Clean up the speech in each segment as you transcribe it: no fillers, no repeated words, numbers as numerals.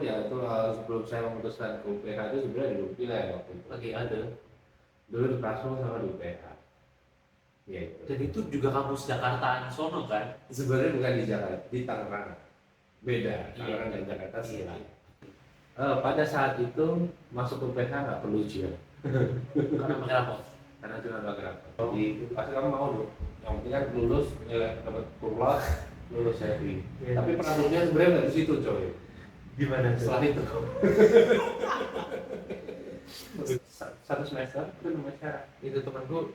kuliah itu sebelum saya memutuskan ke UPH itu sebenarnya dulu pilihan waktu itu. Lagi ada. Dulu di Prasmo sama di UPH. Gitu. Dan itu juga kampus Jakartaan sono kan? Sebenarnya bukan di Jakarta, di Tangerang. Beda, Tangerang dan Jakarta Iya. sebelah. Pada saat itu masuk UPH nggak perlu ujian. Karena pakai rapot. Karena cuma pakai rapot. Jadi pasti kamu mau dong. Yang penting kan lulus, nilai dapat kurlas, lulus happy. Iya. Tapi problemnya sebenarnya nggak di situ coy. Gimana tuh? Setelah itu satu semester itu namanya syarat. Itu temanku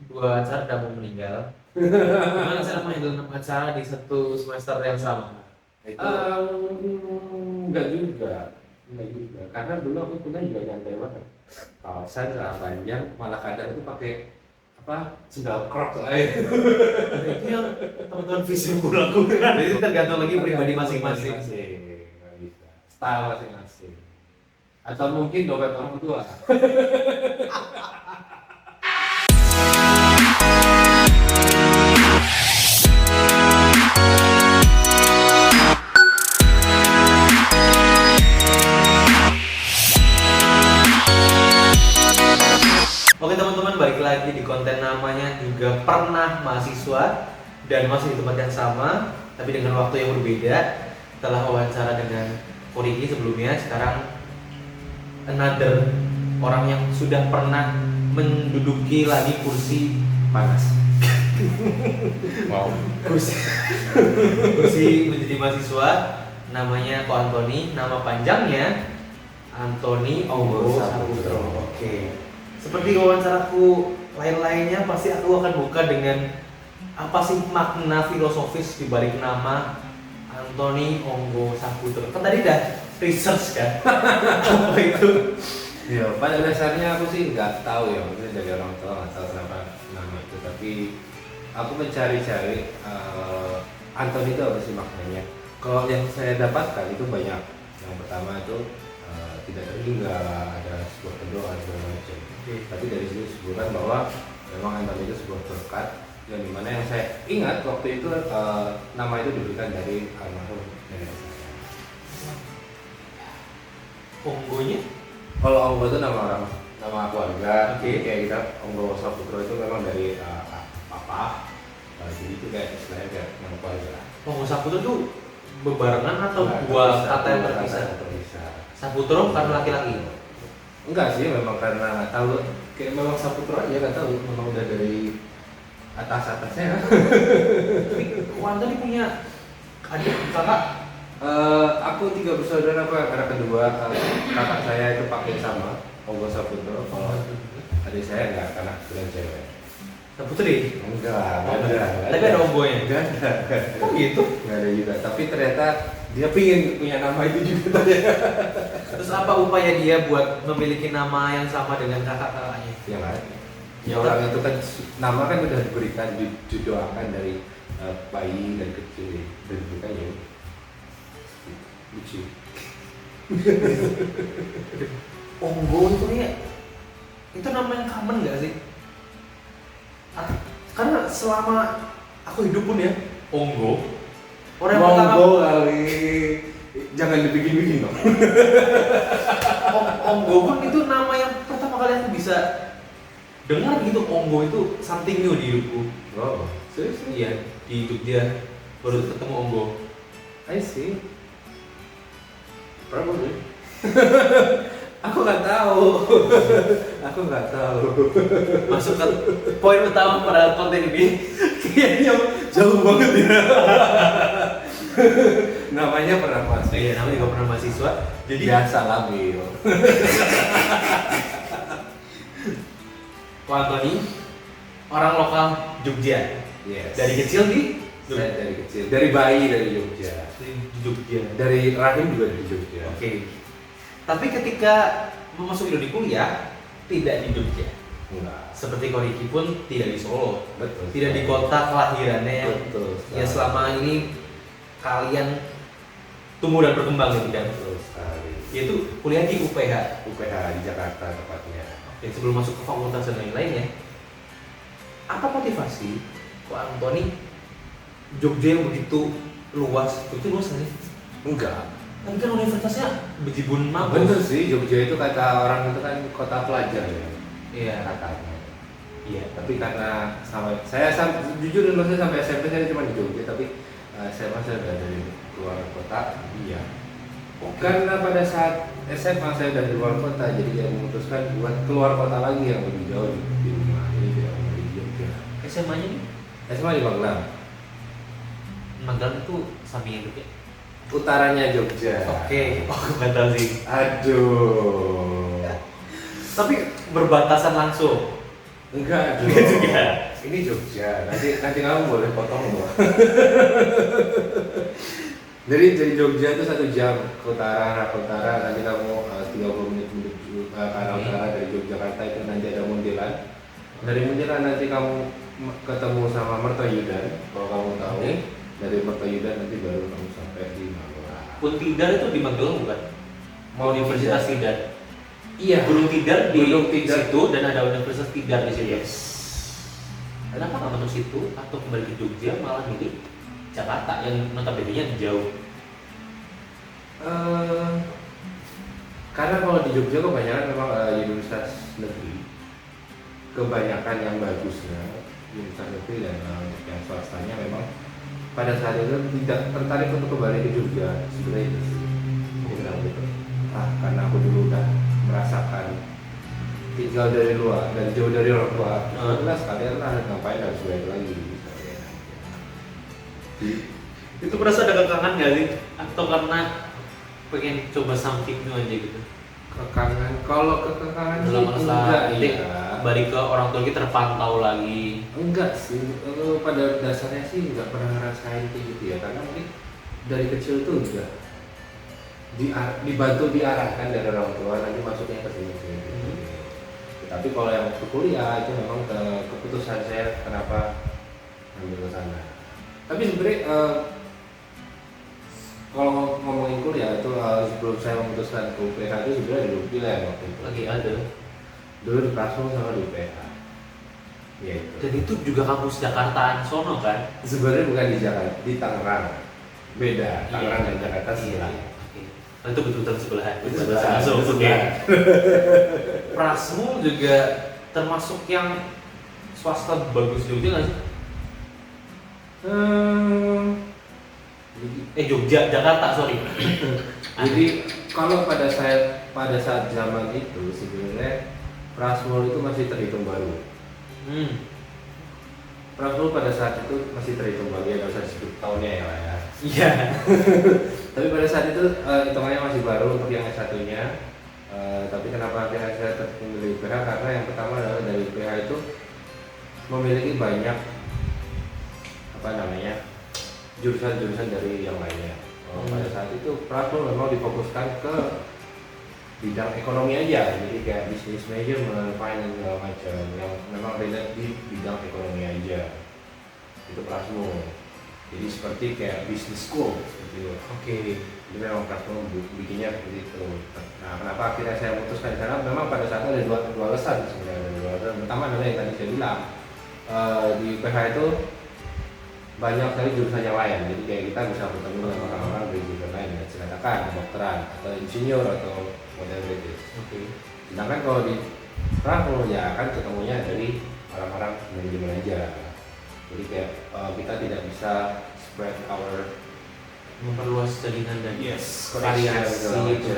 2 acara udah mau meninggal. Gimana cara menghandle 6 acara di satu semester yang sama? Itu Enggak juga, karena dulu aku kuliah juga nyantai banget. Kawasan celana panjang, malah kadang itu pakai apa sendal crocs aja. itu yang teman-teman visi lakukan. Jadi tergantung lagi pribadi masing-masing. Nggak bisa. Style masing-masing. Atau mungkin dompet orang tua. Oke teman-teman, balik lagi di konten namanya juga pernah mahasiswa dan masih di tempat yang sama tapi dengan waktu yang berbeda. Setelah wawancara dengan Koriki sebelumnya, sekarang another orang yang sudah pernah menduduki lagi kursi Panas. Wow. kursi menjadi mahasiswa, namanya Ko Antoni, nama panjangnya Antoni Onggo Saputro. Oke. Seperti wawancaraku lain-lainnya, pasti aku akan buka dengan apa sih makna filosofis di balik nama Antoni Onggo Saputro. Kan tadi udah research kan? Apa itu? Ya, pada dasarnya aku sih nggak tahu ya, maksudnya dari orang tua nggak tahu kenapa nama itu, tapi aku mencari-cari Anthony itu apa sih maknanya. Kalau yang saya dapatkan itu banyak. Yang pertama itu tidak terhingga, ada sebuah berdoa segala macam. Tapi dari situ disebutkan bahwa memang Anthony itu sebuah berkat, yang dimana yang saya ingat waktu itu nama itu diberikan dari almarhum nenek saya. Onggonya? Kalau Onggo itu nama orang, nama keluarga. Oke. Kayak kita Onggo Saputro itu memang dari papa. Jadi itu kayak istilahnya kayak nama keluarga. Onggo Saputro itu bebarengan atau Nah, dua terpisah, kata yang dua terpisah? kata yang terpisah. Saputro karena laki-laki. Enggak sih, memang karena nggak tahu, kayak memang Saputro aja nggak tahu, memang udah dari atasnya. Tapi Ko Antoni punya adik kakak. Aku 3 bersaudara, karena kedua kakak saya itu pakai sama Onggo Saputro. Kalau adik saya enggak, karena kebetulan cewek. Saputri? Enggak Tapi ada. ada Onggonya. Enggak ada. Oh gitu? Nggak ada juga, tapi ternyata dia pingin punya nama itu juga. Terus apa upaya dia buat memiliki nama yang sama dengan kakak-kakaknya? Ya kan? Ya orang itu kan nama kan udah diberikan, didoakan dari bayi dan kecil, dan diberikan ya lucu. Onggo itu ya, itu nama yang common nggak sih? Karena selama aku hidup pun ya, Onggo orang yang pertama Monggo kali, jangan dibikin-bikin dong. Onggo pun itu nama yang pertama kali aku bisa dengar gitu. Onggo itu something new di hidupku. Oh, serius? Iya, di hidup dia baru ketemu Onggo. I see. Probably. Aku nggak tahu. Aku nggak tahu. Masuk ke poin utama pada konten ini, kayaknya jauh banget ya. Namanya pernah masuk. Iya, namanya juga pernah mahasiswa. Jadi Biasa labil. Ko Antoni orang lokal Jogja. Yes. Dari kecil di Saya dari kecil, dari bayi dari Jogja, Jogja. dari rahim juga dari Jogja. Oke. Tapi ketika memasuki dunia kuliah tidak di Jogja. Enggak. Seperti Koriki pun tidak di Solo. Betul. Tidak di kota kelahirannya yang Betul. ya selama ini kalian tumbuh dan berkembang di bidang. Betul sekali. Yaitu kuliah di UPH. UPH di Jakarta tepatnya. Oke, sebelum masuk ke fakultas dan lain-lainnya, apa motivasi Ko Antoni Jogja yang begitu luas? Itu luas nggak sih? Enggak. Tapi kan universitasnya bejibun mampus. Bener sih, Jogja itu kata orang itu kan kota pelajar ya. Iya. Katanya. Iya. Tapi karena jujur dulu saya sampai SMP saya cuma di Jogja, tapi SMA saya udah dari luar kota. Iya. Karena pada saat SMA saya udah di luar kota, jadi dia memutuskan buat keluar kota lagi yang lebih jauh di rumah. Jadi dia mau di Jogja. SMA-nya nih? SMA di Magelang. Magelang itu sampingnya Jogja. Utaranya Jogja. Oke. Oh, aku nggak tahu sih. Aduh. Tapi berbatasan langsung. Enggak, aduh. Enggak juga. Ini Jogja. Nanti kamu boleh potong loh. Dari Jogja itu 1 jam ke utara, arah ke utara. Nanti kamu 30 menit menuju ke arah utara dari Yogyakarta itu nanti ada Muntilan. Dari Muntilan nanti kamu ketemu sama Mertoyudan, kalau kamu tahu. Dari Mertoyudan nanti baru kamu sampai di Magelang. Tidar itu di Magelang bukan? Mau Universitas Tidar. Iya. Gunung Tidar di Gunung Tidar situ dan ada Universitas Tidar di situ. Yes. Kenapa nggak masuk situ atau kembali ke Jogja malah milih Jakarta yang notabene-nya jauh? Karena kalau di Jogja kebanyakan memang universitas negeri, kebanyakan yang bagusnya universitas negeri dan yang swastanya memang pada saat itu tidak tertarik untuk kembali ke Jogja sebenarnya itu sih. Aku bilang gitu. Karena aku dulu udah merasakan tinggal dari luar dan jauh dari orang tua, jelas kalian lah ngapain harus balik lagi misalnya. Itu merasa ada kekangan nggak sih? Atau karena pengen coba something new aja gitu? Kekangan, kalau kekangan sih Dalam masa enggak, ini iya. balik ke orang tua kita terpantau lagi. Enggak sih, pada dasarnya sih nggak pernah ngerasain kayak gitu ya, karena mungkin dari kecil tuh udah dibantu diarahkan dari orang tua nanti masuknya ke sini. Tapi kalau yang untuk kuliah itu memang keputusan saya kenapa ambil ke sana. Tapi sebenarnya kalau ngomongin kuliah itu sebelum saya memutuskan ke UPH itu sebenarnya ada 2 pilihan waktu itu. Lagi ada. Dulu di Prasmul sama di UPH. Ya itu. Dan itu juga kampus Jakartaan sono kan? Sebenarnya bukan di Jakarta, di Tangerang. Beda, Tangerang dan Jakarta Iya. sebelah. Oh, itu betul-betul sebelahan. Itu sebelah, Langsung, itu oke. sebelah. Prasmul juga termasuk yang swasta bagus Jogja nggak sih? Jogja, Jakarta, sorry. Jadi kalau pada saat zaman itu sebenarnya Prasmul itu masih terhitung baru. Prasmul pada saat itu masih terhitung baru, ya nggak usah disebut tahunnya ya lah ya. Iya. Tapi pada saat itu hitungannya masih baru untuk yang S1-nya. Tapi kenapa akhirnya saya tetap memilih UPH? Karena yang pertama adalah dari UPH itu memiliki banyak jurusan-jurusan dari yang lainnya. Pada saat itu Prasmul memang difokuskan ke bidang ekonomi aja, jadi kayak business management, finance segala macam yang memang relate di bidang ekonomi aja. Itu Prasmul. Jadi seperti kayak business school seperti itu. Oke. Jadi memang Prasmul bikinnya seperti itu. Nah, kenapa akhirnya saya memutuskan di sana? Memang pada saat itu ada dua alasan sebenarnya. Ada 2 alasan. Pertama adalah yang tadi saya bilang di UPH itu banyak sekali jurusan yang lain. Jadi kayak kita bisa bertemu dengan orang-orang dari jurusan lain, katakan kedokteran atau insinyur atau whatever it is. Oke. Sedangkan kalau di Prasmul ya kan ketemunya dari orang-orang manajemen aja. Jadi kayak kita tidak bisa spread our Memperluas jaringan dan variasi gitu.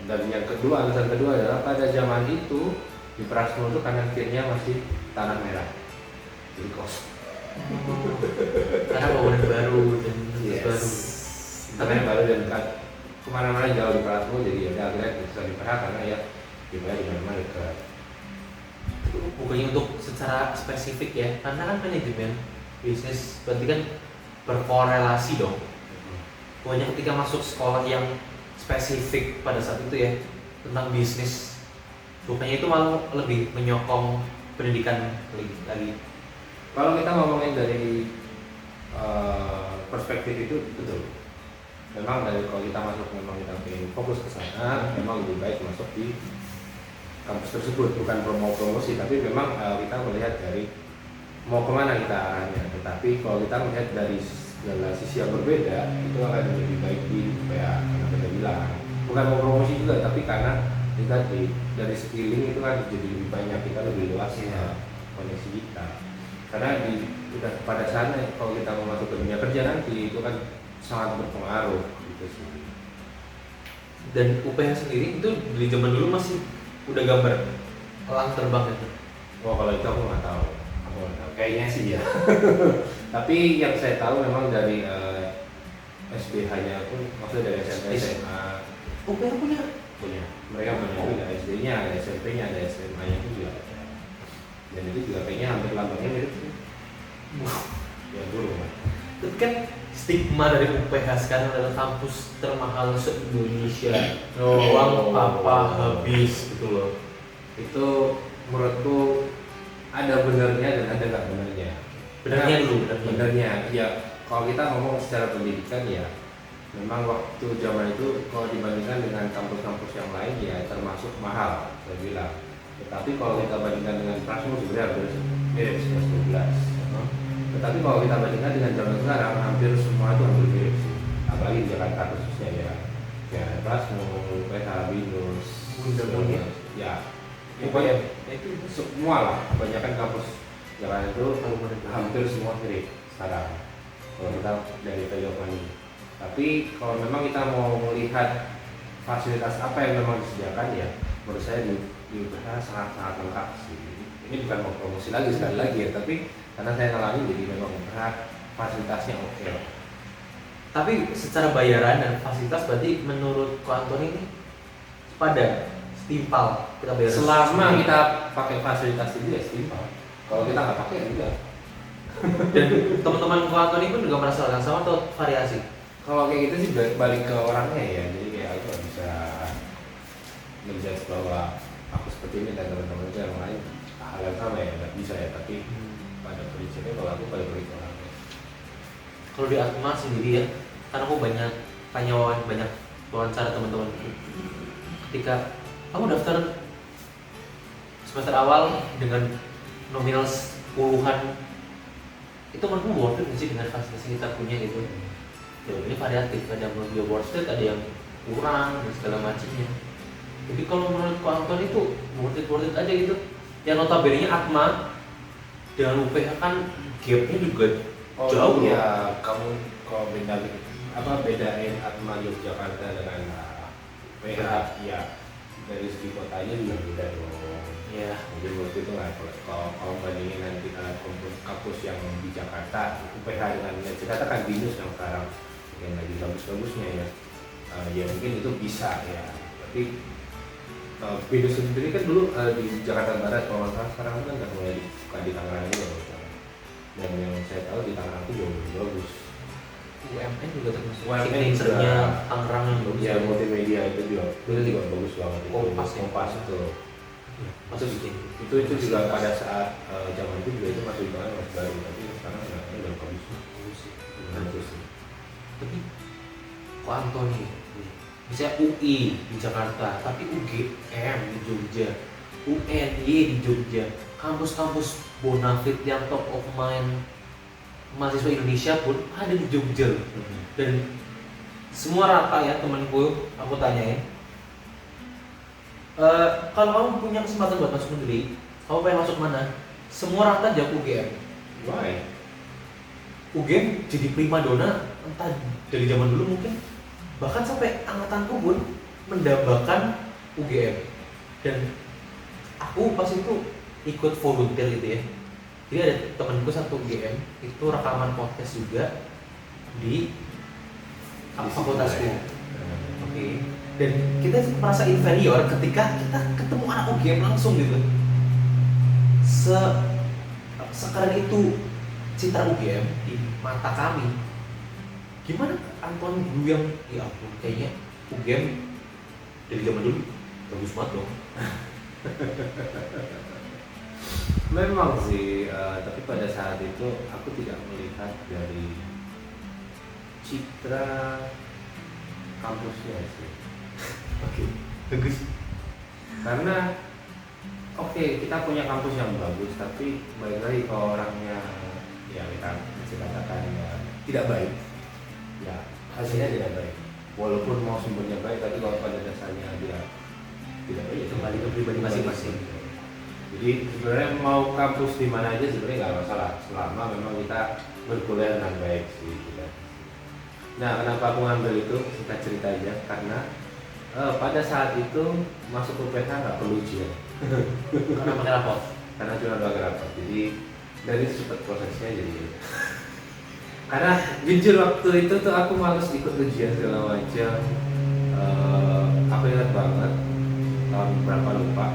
Dan yang kedua, alasan kedua adalah pada zaman itu di Prasmul itu kanan kirinya masih tanah merah, jadi kos. Karena bangunan baru dan baru. Tanah baru dan kemana-mana jauh di Prasmul, jadi ya udah akhirnya bisa diperhatikan karena ya dibayar di mana-mana dekat. Bukannya untuk secara spesifik ya, karena kan manajemen bisnis berarti kan berkorelasi dong. Pokoknya ketika masuk sekolah yang spesifik pada saat itu ya tentang bisnis, bukannya itu malah lebih menyokong pendidikan lagi. Kalau kita ngomongin dari perspektif itu betul. Memang dari kalau kita masuk memang kita ingin fokus ke sana, memang lebih baik masuk di kampus tersebut, bukan promosi, tapi memang kita melihat dari mau kemana kita arahnya. Tetapi kalau kita melihat dari segala sisi yang berbeda, itu akan lebih baik di UPH karena kita bukan mau promosi juga, tapi karena kita dari skilling itu kan jadi lebih banyak, kita lebih luas koneksi kita. Karena udah pada sana kalau kita mau masuk ke dunia kerja nanti itu kan sangat berpengaruh gitu sih. Dan UPH sendiri itu dari zaman dulu masih udah gambar elang terbang itu. Wah kalau itu aku nggak tahu, kayaknya sih ya. Tapi yang saya tahu memang dari SBH-nya pun, maksudnya dari SMP SMA UPH punya, mereka punya juga SD-nya, ada SMP-nya, ada SMA-nya pun juga ada. Dan itu juga kayaknya hampir lambangnya mirip sih. Ya dulu kan. Itu kan stigma dari UPH sekarang adalah kampus termahal se-Indonesia. Uang apa habis gitu loh. Itu menurutku ada benernya dan ada nggak benernya. Benernya ya, kalau kita ngomong secara pendidikan ya memang waktu zaman itu kalau dibandingkan dengan kampus-kampus yang lain ya termasuk mahal saya bilang. Tetapi kalau kita bandingkan dengan Prasmo sebenarnya hampir mirip 11-12. Tetapi kalau kita bandingkan dengan zaman sekarang hampir semua itu hampir mirip sih. Apalagi di Jakarta khususnya ya. Kayak Prasmo, PH, Binus, semuanya. Ya, pokoknya itu semua lah. Kebanyakan kampus Jakarta itu hampir semua mirip sekarang. Kalau kita dari Toyota. Tapi kalau memang kita mau melihat fasilitas apa yang memang disediakan ya, menurut saya di UPH sangat-sangat lengkap sih. Ini bukan mau promosi lagi sekali lagi ya, tapi karena saya ngalamin jadi memang UPH fasilitasnya oke. Tapi secara bayaran dan fasilitas berarti menurut Ko Antoni ini pada setimpal kita bayar. Selama kita pakai fasilitas itu ya setimpal. Kalau kita nggak pakai juga. Dan teman-teman Ko Antoni pun juga merasakan sama atau variasi? Kalau kayak gitu sih balik ke orangnya ya. Jadi kayak aku nggak bisa menjudge bahwa aku seperti ini dan teman-teman itu yang lain hal yang sama ya, nggak bisa ya. Tapi pada prinsipnya kalau aku balik ke orangnya. Kalau di Atma sendiri ya, karena aku banyak banyak wawancara teman-teman. Ketika kamu daftar semester awal dengan nominal puluhan, itu menurutmu worth it nggak sih dengan fasilitas yang kita punya gitu? Ya ini variatif, ada yang lebih worth it, ada yang kurang dan segala macamnya. Jadi kalau menurut Ko Anton itu worth it aja gitu. Yang notabene Atma dengan UPH kan gapnya juga jauh ya. Kamu kalau bedain Atma Yogyakarta dengan UPH ya dari segi kotanya juga beda dong. Ya. Jadi waktu itu nggak, kalau bandingin nanti kampus yang di Jakarta, UPH dengan Jakarta kan Binus yang sekarang yang lagi bagus-bagusnya ya. Ya mungkin itu bisa ya. Tapi Binus sendiri kan dulu di Jakarta Barat, kalau nggak salah sekarang kan udah mulai buka di Tangerang juga. Dan yang saya tahu di Tangerang itu jauh lebih bagus. UMN juga termasuk UMN signature-nya Tangerang yang bagus. Ya multimedia itu juga bagus banget. Kompas itu. Masuk bikin. Itu juga pada saat zaman itu juga itu masih banget masih baru, tapi sekarang udah bagus sih. Tapi Ko Antoni bisa UI di Jakarta, tapi UGM di Jogja, UNY di Jogja, kampus-kampus bonafit yang top of mind mahasiswa Indonesia pun ada di Jogja. Dan semua rata ya temanku, aku tanyain, kalau kamu punya kesempatan buat masuk negeri, kamu pengen masuk mana? Semua rata jawab UGM. Why? UGM jadi primadona entah dari zaman dulu mungkin, bahkan sampai angkatanku pun mendambakan UGM. Dan aku pas itu ikut volunteer gitu ya. Jadi ada temanku satu UGM itu rekaman podcast juga di fakultasku. Oke. Dan kita merasa inferior ketika kita ketemu anak UGM langsung gitu. Sekarang itu citra UGM di mata kami. Gimana Anton dulu yang ya ampun kayaknya UGM dari zaman dulu bagus banget dong. Memang sih, tapi pada saat itu aku tidak melihat dari citra kampusnya sih. Oke, bagus. Karena kita punya kampus yang bagus, tapi balik lagi kalau orangnya ya kita bisa katakan ya tidak baik, ya hasilnya tidak baik. walaupun mau sumbernya baik tapi kalau pada dasarnya dia tidak baik, Kembali ke pribadi masing-masing. Jadi sebenarnya mau kampus di mana aja sebenarnya nggak masalah selama memang kita berkuliah dengan baik sih gitu. Nah, kenapa aku ngambil itu, singkat cerita aja, karena pada saat itu masuk UPH nggak perlu ujian. Karena pakai rapor. Karena cuma pakai rapor, jadi dari cepat prosesnya jadi. Karena jujur waktu itu tuh aku males ikut ujian segala macam. Aku ingat banget tahun berapa lupa.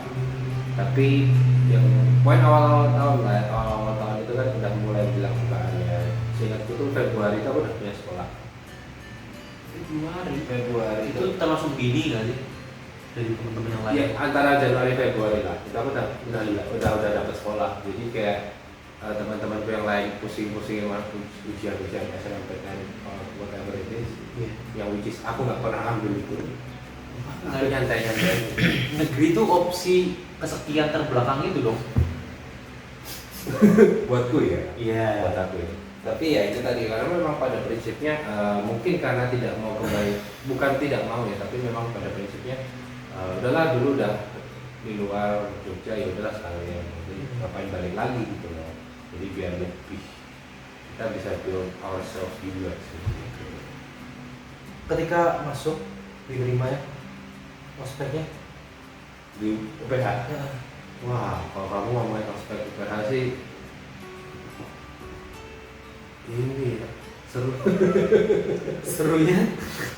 Tapi yang poin awal-awal tahun lah, awal-awal tahun itu kan udah mulai dilakukan ya. Seingatku tuh Februari itu aku udah punya sekolah. Februari Itu termasuk dini nggak sih dari teman-teman yang lain? Iya, antara Januari Februari lah. Itu aku udah dapat sekolah. Jadi kayak teman-teman yang lain pusing-pusing ujian SNMPTN whatever it is. Iya. Yang which is aku nggak pernah ambil itu. Aku nyantai-nyantai. Negeri itu opsi kesekian terbelakang itu dong. Buatku ya. Iya. Buat aku ya. Tapi ya itu tadi, karena memang pada prinsipnya mungkin karena tidak mau kembali, bukan tidak mau ya, tapi memang pada prinsipnya udahlah dulu udah di luar Jogja, ya udahlah sekalian, jadi ngapain balik lagi gitu loh. Jadi biar lebih kita bisa build ourselves juga sih. Ketika masuk diterima ya ospeknya Di UPH. Wah, kalau kamu ngomongin ospek UPH sih ini ya, seru. serunya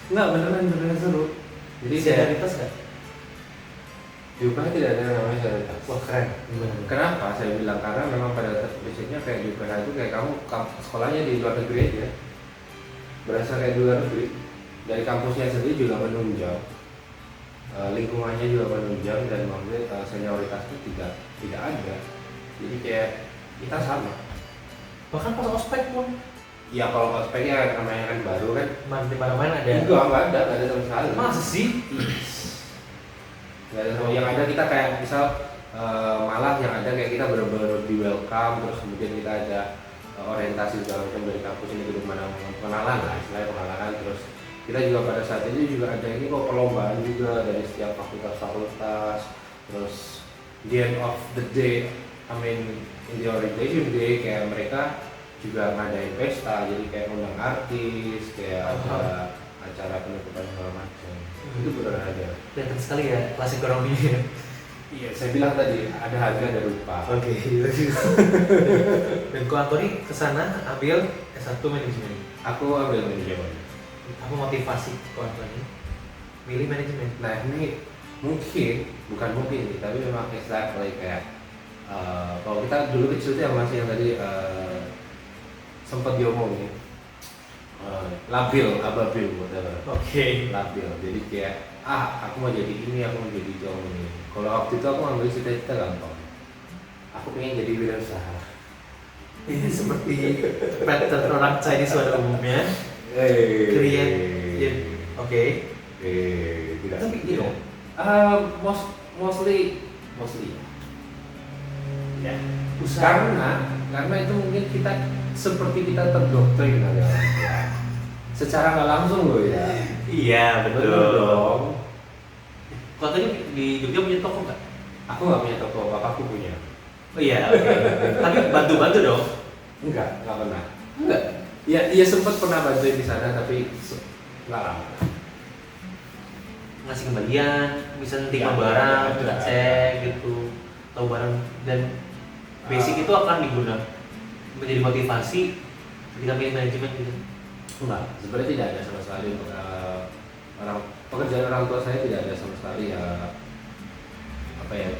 Enggak, beneran seru. Jadi kayak senioritas nggak? di UPH tidak ada yang namanya senioritas. Wah keren. Kenapa saya bilang? Karena memang pada prinsipnya kayak di UPH itu kayak kamu sekolahnya di luar negeri aja, berasa kayak di luar negeri. Dari kampusnya sendiri juga menunjang, lingkungannya juga menunjang, dan maksudnya senioritas itu tidak ada. Jadi kayak kita sama. Bahkan pas ospek pun Ya kalau ospeknya namanya kan baru kan. di mana-mana ada. Enggak ada sama sekali. Masa sih? Nggak ada sama, yang ada kita kayak misal malah yang ada kayak kita benar-benar di welcome, terus kemudian kita ada orientasi segala macam dari kampus ini ke mana pengenalan lah, istilahnya pengenalan. Terus kita juga pada saat itu juga ada ini kok perlombaan juga dari setiap fakultas. Terus the end of the day, I mean in the orientation day, kayak mereka juga ngadain pesta, jadi kayak undang artis, kayak ada acara penutupan segala macam. Itu benar ada. Kelihatan sekali ya kelas ekonomi. Iya, saya bilang tadi ada harga ada rupa. Oke. Dan Ko Antoni kesana ambil S1 manajemen. Aku ambil manajemen. Apa motivasi Ko Antoni milih manajemen? Nah ini bukan mungkin nih, tapi memang exactly kayak kalau kita dulu kecil tuh yang masih yang tadi sempat diomongin labil, ababil, whatever. Oke. Labil. Jadi kayak aku mau jadi ini, aku mau jadi itu, aku mau ini. Kalau waktu itu aku ambil cita-cita gampang. Aku pengen jadi wirausaha. Ini seperti pattern orang Chinese pada umumnya. Create. Oke. Tidak. Tapi gitu. Mostly. Ya. Usaha. Karena itu mungkin kita seperti kita terdoktrin kali ya. Secara nggak langsung loh ya. Iya Betul dong. Kau tadi di Jogja punya toko nggak? Aku nggak punya toko, bapakku punya. Oh iya. Tapi bantu-bantu dong. Nggak pernah. Enggak. Iya sempat pernah bantuin di sana tapi nggak lama. Ngasih kembalian, misalnya terima Ya, barang, ada. kita cek gitu, tahu barang dan basic itu akan digunakan menjadi motivasi ketika pilih manajemen gitu. Enggak, sebenarnya tidak ada sama sekali untuk pekerjaan orang tua saya, tidak ada sama sekali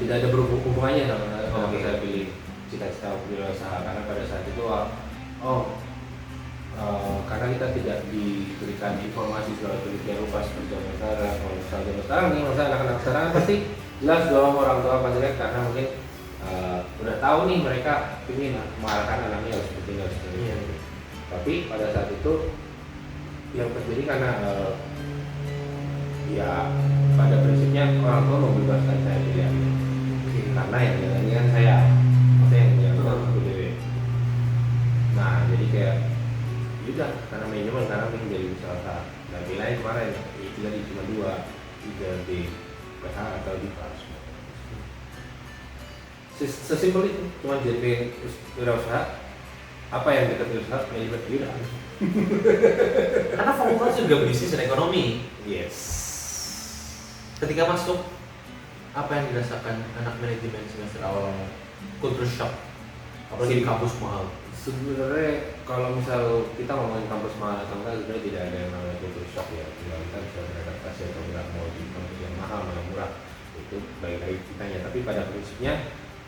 tidak ada berhubungannya sama saya pilih cita-cita wirausaha, karena pada saat itu karena kita tidak diberikan informasi soal penelitian rupa seperti zaman sekarang. Kalau misalnya zaman sekarang nih, masa anak-anak sekarang pasti jelas dong orang tua pasti lihat, karena mungkin udah tahu nih mereka ingin mengarahkan anaknya harus seperti ini. Iya. Tapi pada saat itu yang terjadi karena ya pada prinsipnya orang tua membebaskan saya pilihan. Karena yang jalannya saya, maksudnya yang aku dewe. Nah jadi kayak yaudah, karena manajemen, karena pengen jadi usaha. Nah nilai kemarin itu tadi cuma 2, 3 di PH atau di PAS. Sesimpel itu, cuma JP wirausaha. Apa yang dekat wirausaha? Manajemen keuangan. Karena fakultas juga bisnis dan ekonomi. Yes. Ketika masuk, apa yang dirasakan anak manajemen semester awal? Culture shock, apalagi di kampus mahal. Sebenarnya kalau misal kita ngomongin kampus mahal atau enggak, sebenarnya tidak ada yang namanya culture shock ya. Tinggal kita bisa beradaptasi atau enggak, mau di kampus yang mahal mau yang murah, itu baik lagi kitanya. Tapi pada prinsipnya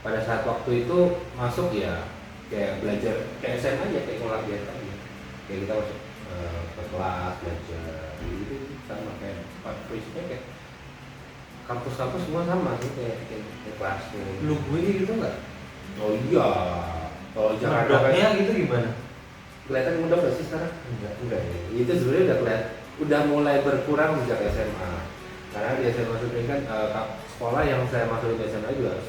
pada saat waktu itu masuk ya kayak belajar kayak SMA aja, kayak sekolah biasa aja. Kayak kita masuk ke kelas belajar gitu sama kayak prinsipnya kayak kampus-kampus semua sama sih kayak kelasnya. Lu gue gitu nggak? Oh iya. Kalau Jakarta Mendoknya gitu gimana? kelihatan muda nggak sih sekarang? Enggak ya. Itu sebenarnya udah kelihatan, udah mulai berkurang sejak SMA. Karena di SMA Supri kan sekolah yang saya masuk di SMA juga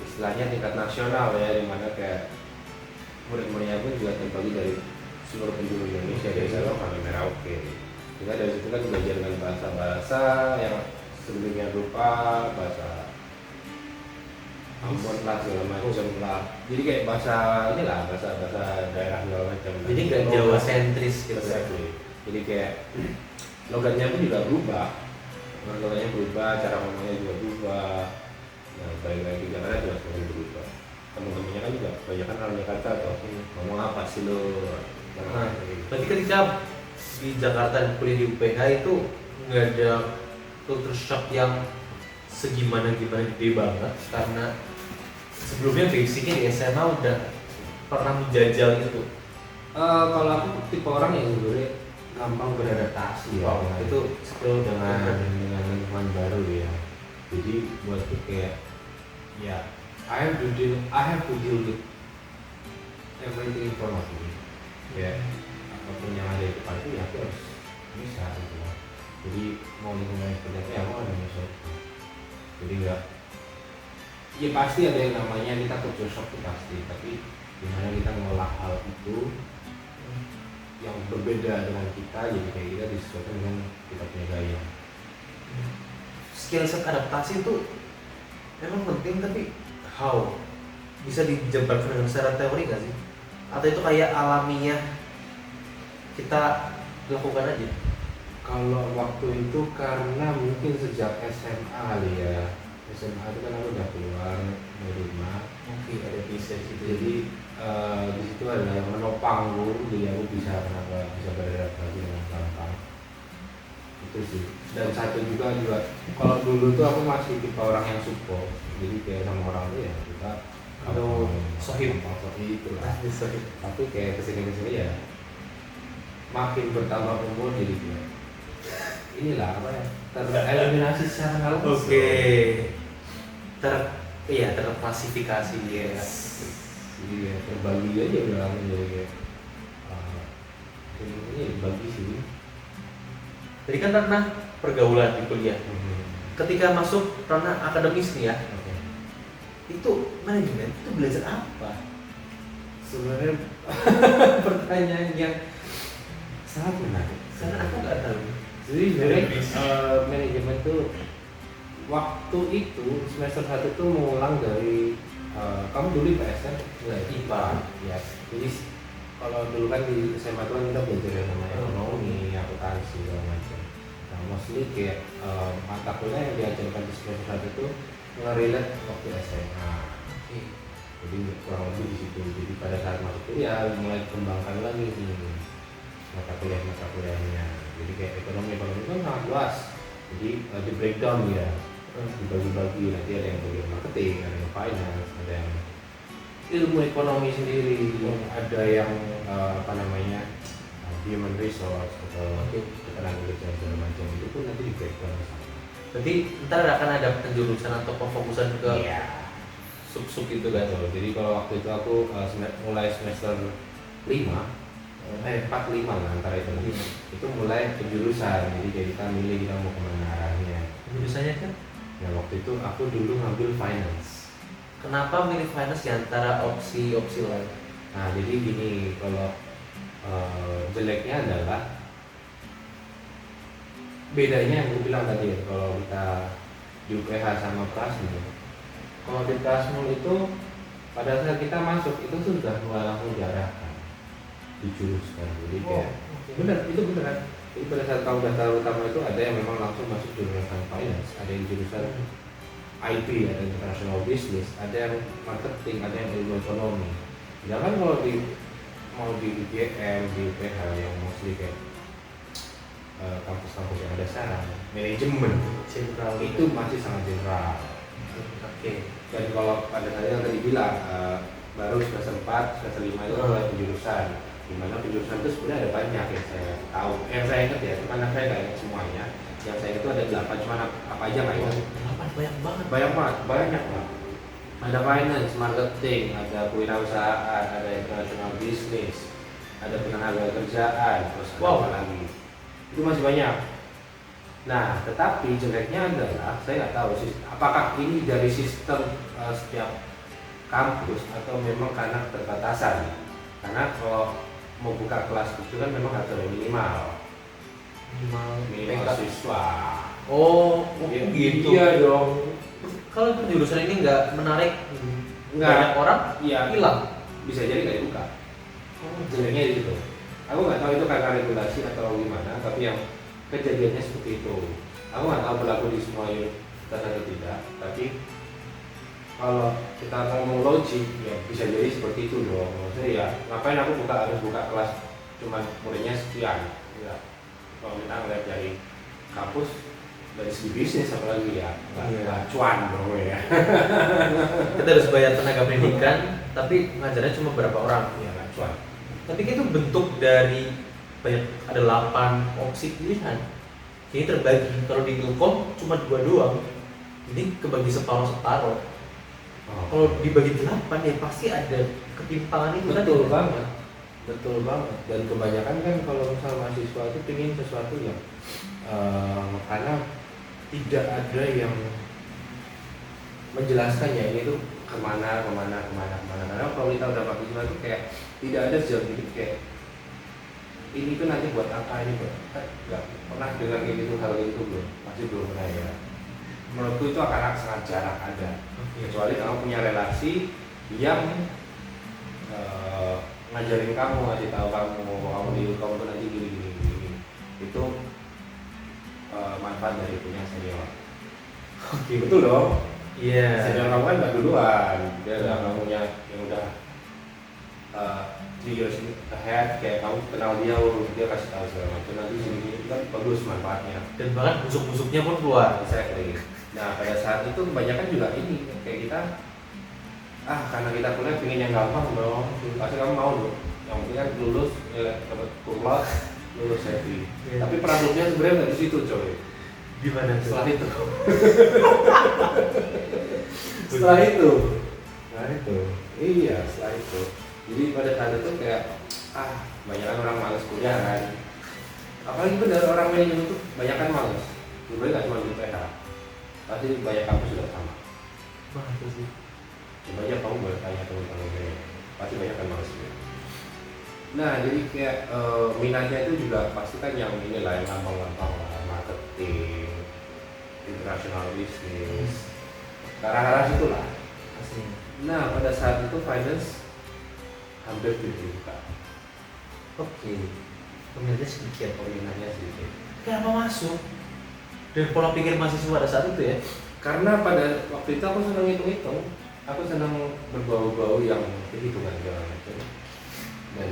istilahnya tingkat nasional ya, dimana kayak murid-muridnya pun juga terbagi dari seluruh penjuru Indonesia dari Sabang sampai Merauke. Kita dari situ kan belajar dengan bahasa-bahasa yang sebelumnya lupa, bahasa Ambon lah segala macam lah. Jadi kayak bahasa inilah, bahasa daerah segala macam. Jadi nggak Jawa sentris gitu. Exactly. Jadi kayak logatnya pun juga berubah. Logatnya berubah, cara ngomongnya juga berubah. Nah, balik lagi ke Jakarta juga semakin berubah. Temen-temennya kan juga banyak kan orang Jakarta atau ngomong apa sih lo? Nah, berarti ketika di Jakarta dan kuliah di UPH itu nggak ada culture shock yang segimana-gimana gede banget, karena sebelumnya basicnya di SMA udah pernah menjajal itu. Kalau aku tipe orang yang sebenarnya gampang beradaptasi ya. Oh, itu skill dengan lingkungan baru ya. Jadi buatku kayak ya I have to deal with everything informasi. Ya apapun yang ada di depan itu ya aku harus bisa gitu. Jadi mau lingkungan seperti apa ya aku harus menyesuaikan. Jadi enggak, ya pasti ada yang namanya kita culture shock itu pasti, tapi gimana kita mengolah hal itu yang berbeda dengan kita, jadi kayak kita disesuaikan dengan kita punya gaya. Skill set adaptasi itu memang penting, tapi how bisa dijabarkan dengan secara teori nggak sih? Atau itu kayak alamiah kita lakukan aja? Kalau waktu itu karena mungkin sejak SMA kali ya, SMA itu kan aku udah keluar dari rumah, Mungkin ada bisa di situ. jadi di situ ada yang menopangku, jadi aku bisa beradaptasi dengan gampang. Itu sih. Dan satu juga kalau dulu tuh aku masih tipe orang yang support, jadi kayak sama orang tuh ya kita Atau sohib itu lah. sohib. Tapi kayak kesini ya makin bertambah umur jadi kayak inilah apa ya, tereliminasi secara nggak langsung. Oke. Terklasifikasi ya. Jadi ya terbagi aja udah lama jadi kayak ini bagi sih. Jadi kan ranah pergaulan di kuliah. Ketika masuk ranah akademis nih ya, Oke. itu manajemen itu belajar apa? Sebenarnya pertanyaan yang sangat menarik. Karena aku nggak tahu. Jadi sebenarnya manajemen tuh waktu itu semester 1 tuh mengulang dari kamu dulu IPS kan? Enggak, IPA. Ya. Jadi kalau dulu kan di SMA tuh kan kita belajar yang namanya ekonomi, akuntansi segala macam. Nah, mostly kayak mata kuliah yang diajarkan di semester 1 itu nge-relate waktu SMA. Jadi kurang lebih di situ. Jadi pada saat masuk kuliah mulai dikembangkan lagi nih mata kuliahnya. Jadi kayak ekonomi itu sangat luas. Jadi di breakdown ya, dibagi-bagi. Nanti ada yang bagian marketing, ada yang finance, ada yang ilmu ekonomi sendiri, ada yang human resource atau ketenaga kerjaan segala macam. Itu pun nanti di breakdown. Berarti ntar akan ada penjurusan atau pemfokusan ke sub-sub itu kan? Jadi kalau waktu itu aku mulai semester 5 4-5 lah antara itu nanti. Itu mulai penjurusan, jadi kayak kita milih kita mau kemana arahnya. Jurusannya kan? Nah waktu itu aku dulu ngambil finance. Kenapa milih finance di antara opsi-opsi lain? Nah jadi gini, kalau jeleknya adalah bedanya yang gue bilang tadi ya, kalau kita di UPH sama Prasmul. Kalau di Prasmul itu pada saat kita masuk itu sudah mulai langsung diarahkan, dijuruskan. Jadi kayak bener, itu beneran. Jadi pada saat kamu daftar utama itu ada yang memang langsung masuk jurusan finance, ada yang jurusan IP, ada yang international business, ada yang marketing, ada yang ilmu ekonomi. Jangan kalau mau di UGM, di UPH yang mostly kayak kampus-kampus yang ada sekarang, manajemen General itu masih sangat general. Oke. Dan kalau pada saat yang tadi bilang baru semester 4, semester 5 itu mulai penjurusan. Di mana penjurusan itu sebenarnya ada banyak yang saya tahu, yang saya ingat ya, karena saya nggak ingat semuanya. Yang saya ingat itu ada 8, cuma apa aja nggak ingat. 8 banyak banget. Banyak lah. Ada finance, marketing, ada kewirausahaan, ada international business, ada tenaga kerjaan, terus ada apa lagi. Itu masih banyak. Nah, tetapi jeleknya adalah saya nggak tahu sih apakah ini dari sistem setiap kampus atau memang karena keterbatasan. Karena kalau mau buka kelas itu kan memang harus ada minimal siswa. Oh, gitu. Iya dong. Kalau penjurusan ini nggak menarik, Nggak. banyak orang Iya. hilang. Bisa jadi nggak dibuka. Jeleknya di situ. Aku nggak tahu itu karena regulasi atau gimana, tapi yang kejadiannya seperti itu. Aku nggak tahu berlaku di semua universitas atau tidak, tapi kalau kita ngomong logik ya bisa jadi seperti itu dong. Maksudnya ya ngapain aku harus buka kelas cuman muridnya sekian ya. Kalau kita ngeliat dari kampus dari segi bisnis apalagi ya nggak cuan dong ya. Kita harus bayar tenaga pendidikan, tapi ngajarnya cuma berapa orang. Ya nggak cuan. Tapi itu bentuk dari banyak, ada 8 opsi pilihan. Ini terbagi. Kalau di Ilkom cuma 2 doang. Ini kebagi separuh-separuh. Kalau dibagi 8 ya pasti ada ketimpangan itu. Betul banget. Betul banget. Dan kebanyakan kan kalau misal mahasiswa itu pengen sesuatu yang karena tidak ada yang menjelaskan ya ini tuh kemana. Karena kalau kita udah pakai semua itu kayak tidak ada sejauh dikit kayak ini tuh nanti buat apa, ini buat nggak pernah dengar kayak gitu, hal gitu belum, masih belum pernah ya. Menurutku itu akan sangat jarang ada, kecuali kamu punya relasi yang ngajarin kamu, ngasih tahu kamu di kamu tuh nanti gini. Itu manfaat dari punya senior. Oke, betul dong. Iya. Senior kamu kan nggak duluan, dia udah kamunya yang udah 3 years ahead, kayak kamu kenal dia kasih tahu segala macam, nanti sini kan bagus manfaatnya. Dan bahkan busuk-busuknya pun keluar. Exactly. Nah pada saat itu kebanyakan juga ini kayak kita karena kita kuliah pengen yang gampang dong, pasti kamu mau dong. Yang penting kan lulus, dapat kumlot, lulus happy. Tapi problemnya sebenarnya nggak di situ coy. Gimana Setelah itu. Setelah itu. Iya setelah itu. Jadi pada saat itu kayak banyak kan orang malas kuliah kan. Apalagi bener orang manajemen itu banyak kan malas. Sebenarnya nggak cuma di UPH, pasti banyak kampus juga sama. Masa sih? Coba aja kamu boleh tanya teman-teman kayak pasti banyak kan malas juga. Nah jadi kayak minatnya itu juga pasti kan yang inilah yang gampang-gampang lah, marketing, international business, arah-arah situlah. Nah pada saat itu finance hampir dibuka. Oke. Peminatnya sedikit. Kenapa masuk? Dan pola pikir mahasiswa pada saat itu ya? Karena pada waktu itu aku senang hitung-hitung, aku senang berbau-bau yang perhitungan segala macam. Dan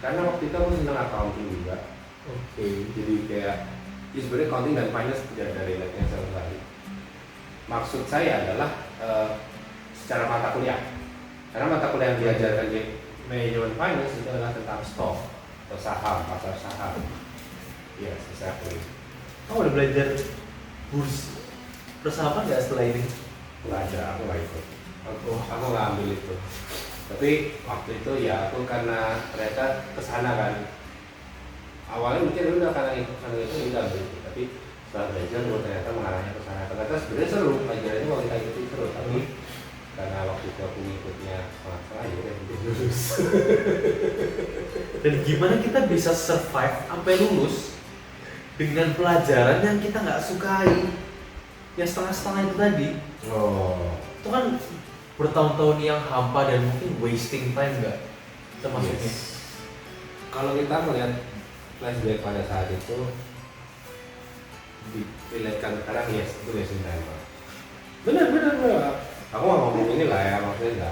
karena waktu itu aku senang accounting juga. Oke. Jadi kayak sebenarnya accounting dan finance tidak ada relate-nya sama sekali. Maksud saya adalah secara mata kuliah. Karena mata kuliah yang diajarkan di manajemen finance itu adalah tentang stok atau saham, pasar saham. Yes, exactly. Kamu udah belajar burs persahabat nggak setelah ini? Nggak ada, aku nggak ikut. Aku nggak ambil itu. Tapi waktu itu ya aku karena ternyata kesana kan. Awalnya mikir udah karena itu udah ambil itu. Tapi setelah belajar ternyata mengarahnya ke sana. Ternyata sebenarnya seru, pelajarannya mau kita ikuti seru. Tapi karena waktu itu aku ngikutnya setengah-setengah ya udah lulus. Dan gimana kita bisa survive sampai lulus dengan pelajaran yang kita nggak sukai, yang setengah-setengah itu tadi. Itu kan bertahun-tahun yang hampa dan mungkin wasting time nggak termasuknya. Yes. Kalau kita melihat flashback pada saat itu, dilihatkan sekarang, yes, itu wasting time. Benar. Aku nggak ngomong ini lah ya, maksudnya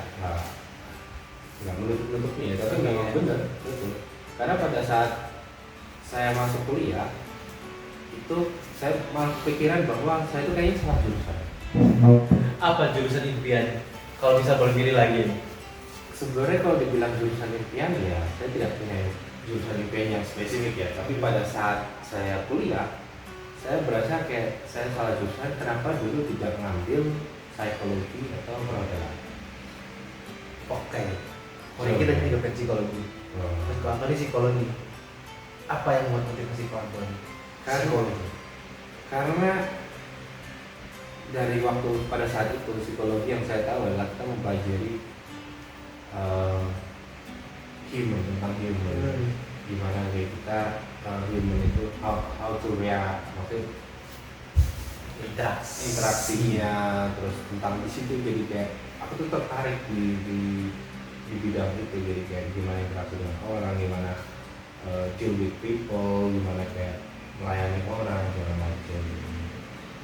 nggak menutup-nutupnya, tapi memang benar, betul. Karena pada saat saya masuk kuliah, itu saya malah pikiran bahwa saya itu kayaknya salah jurusan. Apa jurusan impian? Kalau bisa berdiri lagi. Sebenarnya kalau dibilang jurusan impian ya, saya tidak punya jurusan impian yang spesifik ya. Tapi pada saat saya kuliah, saya berasa kayak saya salah jurusan. Kenapa dulu tidak ngambil psikologi atau perhotelan? Oke. Ini kita juga ke psikologi. Terus kalau Antoni psikologi. Apa yang membuat motivasi Ko Antoni? Karena dari waktu pada saat itu psikologi yang saya tahu adalah kita mempelajari tentang human, gimana kayak kita human itu how to react, maksudnya interaksinya, terus tentang di situ. Jadi kayak aku tuh tertarik di bidang itu, jadi kayak gimana interaksi dengan orang, gimana deal with people, gimana kayak melayani orang segala macam.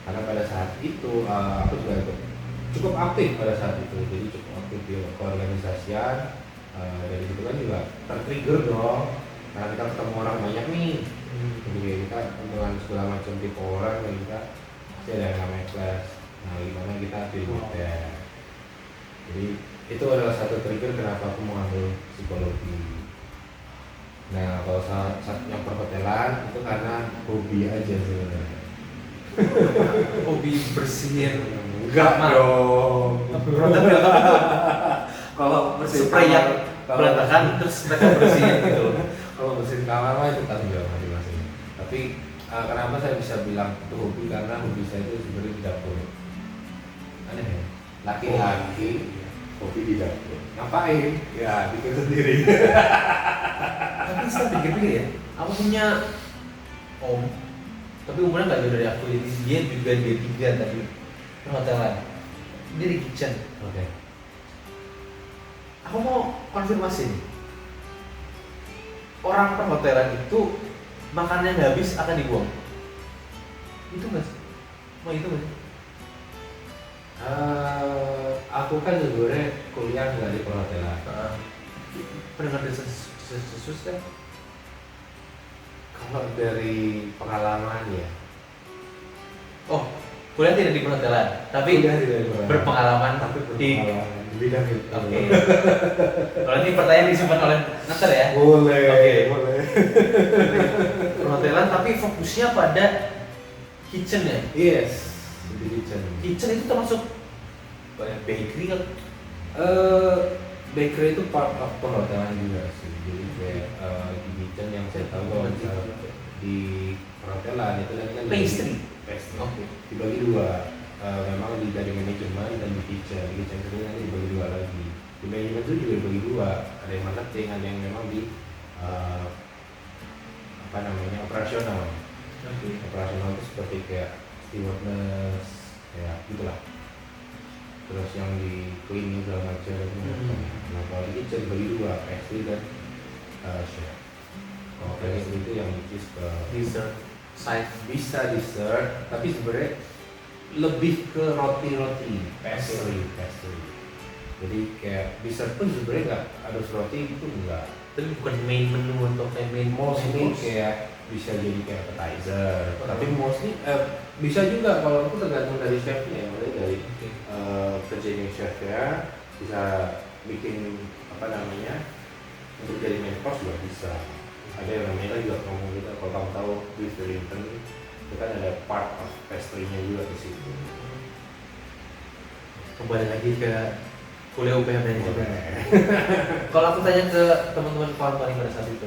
Karena pada saat itu aku juga cukup aktif pada saat itu, jadi cukup aktif di keorganisasian. Dari situ kan juga tertrigger dong, karena kita ketemu orang banyak nih. Jadi kita dengan segala macam tipe orang, dan kita pasti ada yang namanya class. Nah, gimana kita pilih Jadi itu adalah satu trigger kenapa aku mengambil psikologi. Nah, kalau saat yang perhotelan itu karena hobi aja sebenarnya. Hobi bersihin. Enggak dong. Kalau bersihin Spray yang kalau berantakan terus mereka bersihin gitu. kalau bersihin kamar mah itu tanggung jawab masing-masing. Tapi kenapa saya bisa bilang itu hobi, karena hobi saya itu sebenarnya di dapur. Aneh ya? Laki-laki hobi di dapur. Ngapain? Ya bikin sendiri. Tapi saya pikir-pikir ya, aku punya om, tapi umurnya nggak jauh dari aku, jadi dia juga D3 tadi perhotelan, dia di kitchen. Oke. Aku mau konfirmasi nih, orang perhotelan itu makannya nggak habis akan dibuang, itu nggak sih? Mau itu nggak sih? Aku kan sebenarnya kuliah nggak di perhotelan. Pernah desus kan? Kalau dari pengalaman ya. Oh, kuliah tidak di perhotelan, tapi Kuliah tidak di perhotelan. berpengalaman Tapi di. di bidang itu. Oke. Kalau ini pertanyaan disimpan oleh Nater ya? Boleh. Oke. Boleh. Perhotelan tapi fokusnya pada kitchen ya? Yes. Di kitchen. Kitchen itu termasuk bakery kan? Bakery itu part of perhotelan juga sih. Jadi kayak di kitchen yang saya tahu kalau misalnya di perhotelan itu kan Pastry. Oke. Dibagi dua. Memang dari manajemen dan di kitchen. Di kitchen sendiri nanti dibagi dua lagi. Di manajemen itu juga dibagi dua. Ada yang marketing, ada yang memang di operasional. Operasional itu seperti kayak stewardess, kayak gitulah. Terus yang di cleaning segala macam. Nah, kalau di kitchen bagi dua, pastry dan chef. Kalau pastry itu yang which ke Dessert side. bisa dessert, tapi sebenarnya lebih ke roti-roti, pastry. Jadi kayak dessert pun sebenarnya nggak harus roti, itu enggak. Tapi bukan main menu untuk kayak main Mostly kayak bisa jadi kayak appetizer, tapi mostly bisa juga kalau itu tergantung dari chefnya, mulai dari kerjanya chefnya, bisa bikin untuk jadi main course juga bisa. Ada yang namanya juga ngomong gitu, kalau kamu tahu beef Wellington itu kan ada part of pastry-nya juga di situ. Kembali lagi ke kuliah UPH manajemen. Kalau aku tanya ke teman-teman Ko Antoni pada saat itu,